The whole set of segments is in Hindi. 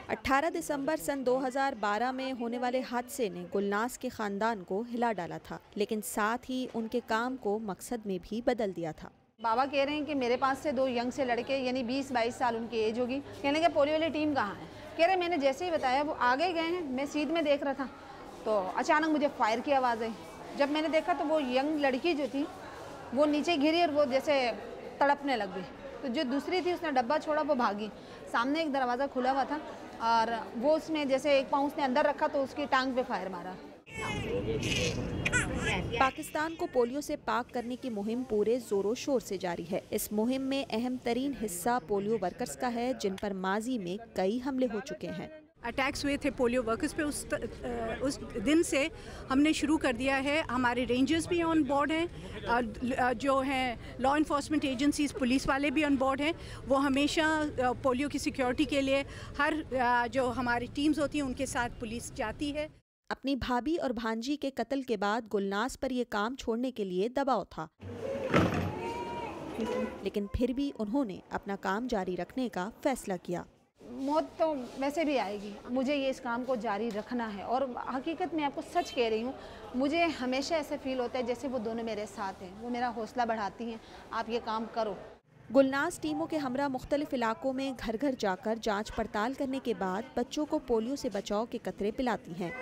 18 दिसंबर सन 2012 में होने वाले हादसे ने गुलनाज के खानदान को हिला डाला था, लेकिन साथ ही उनके काम को मकसद में भी बदल दिया था। बाबा कह रहे हैं कि मेरे पास से 2 यंग से लड़के यानी 20-22 साल उनकी एज होगी। कहने के पोलियो वाली टीम कहाँ है? कह रहे मैंने जैसे ही बताया वो आगे गए हैं, मैं सीध में देख रहा था तो अचानक मुझे फायर की आवाज़ आई। जब मैंने देखा तो वो यंग लड़की जो थी वो नीचे गिरी और वो जैसे तड़पने लग गई। तो जो दूसरी थी उसने डब्बा छोड़ा, वो भागी। सामने एक दरवाज़ा खुला हुआ था और वो उसमें जैसे एक पाँव उसने अंदर रखा तो उसकी टांग पे फायर मारा। पाकिस्तान को पोलियो से पाक करने की मुहिम पूरे जोरों शोर से जारी है। इस मुहिम में अहम तरीन हिस्सा पोलियो वर्कर्स का है, जिन पर माजी में कई हमले हो चुके हैं। अटैक्स हुए थे पोलियो वर्कर्स पे। उस दिन से हमने शुरू कर दिया है। हमारे रेंजर्स भी ऑन बोर्ड हैं, जो हैं लॉ इन्फोर्समेंट एजेंसीज, पुलिस वाले भी ऑन बोर्ड हैं। वो हमेशा पोलियो की सिक्योरिटी के लिए हर जो हमारी टीम्स होती हैं उनके साथ पुलिस जाती है। अपनी भाभी और भांजी के कत्ल के बाद गुलनाज पर यह काम छोड़ने के लिए दबाव था, लेकिन फिर भी उन्होंने अपना काम जारी रखने का फैसला किया। मौत तो वैसे भी आएगी, मुझे ये इस काम को जारी रखना है। और हकीकत में आपको सच कह रही हूँ, मुझे हमेशा ऐसा फील होता है जैसे वो दोनों मेरे साथ हैं, वो मेरा हौसला बढ़ाती हैं, आप ये काम करो। गुलनाज टीमों के हमरा मुख्तलिफ इलाकों में घर घर जाकर जांच पड़ताल करने के बाद बच्चों को पोलियो से बचाव के कतरे पिलाती हैं।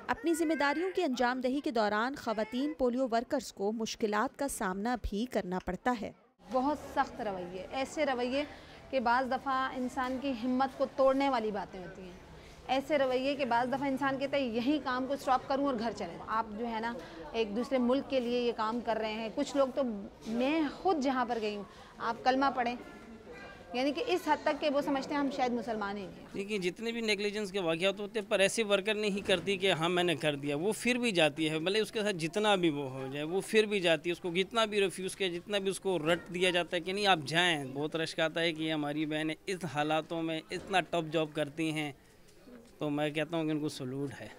अपनी जिम्मेदारियों की अंजामदही के दौरान ख़वातीन पोलियो वर्कर्स को मुश्किलात का सामना भी करना पड़ता है। बहुत सख्त रवैये, ऐसे रवैये कि बाज़ दफ़ा इंसान की हिम्मत को तोड़ने वाली बातें होती हैं। ऐसे रवैये कि बाज़ दफ़ा इंसान कहता है यही काम को स्टॉप करूं और घर चले। आप जो है ना एक दूसरे मुल्क के लिए ये काम कर रहे हैं। कुछ लोग तो, मैं खुद जहाँ पर गई हूँ, आप कलमा पढ़ें, यानी कि इस हद तक कि वो समझते हैं हम शायद मुसलमान ही नहीं। देखिए जितने भी नेग्लिजेंस के वाक़यात होते हैं, पर ऐसे वर्कर नहीं करती कि हाँ मैंने कर दिया, वो फिर भी जाती है। भले उसके साथ जितना भी वो हो जाए, वो फिर भी जाती है। उसको जितना भी रिफ्यूज़ किया, जितना भी उसको रट दिया जाता है कि नहीं आप जाएँ, बहुत रश्क आता है कि हमारी बहनें इस हालातों में इतना टफ जॉब करती हैं, तो मैं कहता हूँ कि उनको सलूट है।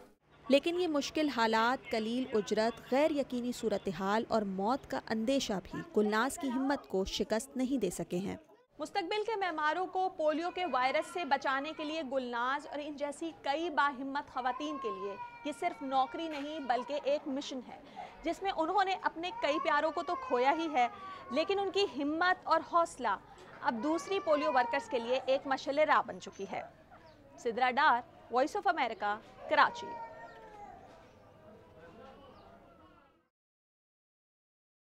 लेकिन ये मुश्किल हालात, कलील उजरत, गैर यकीनी सूरत हाल और मौत का अंदेशा भी गुलनाज की हिम्मत को शिकस्त नहीं दे सके हैं। मुस्तकबिल के मेहमारों को पोलियो के वायरस से बचाने के लिए गुलनाज और इन जैसी कई बाहिम्मत खवातीन के लिए ये सिर्फ नौकरी नहीं बल्कि एक मिशन है, जिसमें उन्होंने अपने कई प्यारों को तो खोया ही है, लेकिन उनकी हिम्मत और हौसला अब दूसरी पोलियो वर्कर्स के लिए एक मशअल राह बन चुकी है। सिद्रा डार, वॉइस ऑफ अमेरिका, कराची।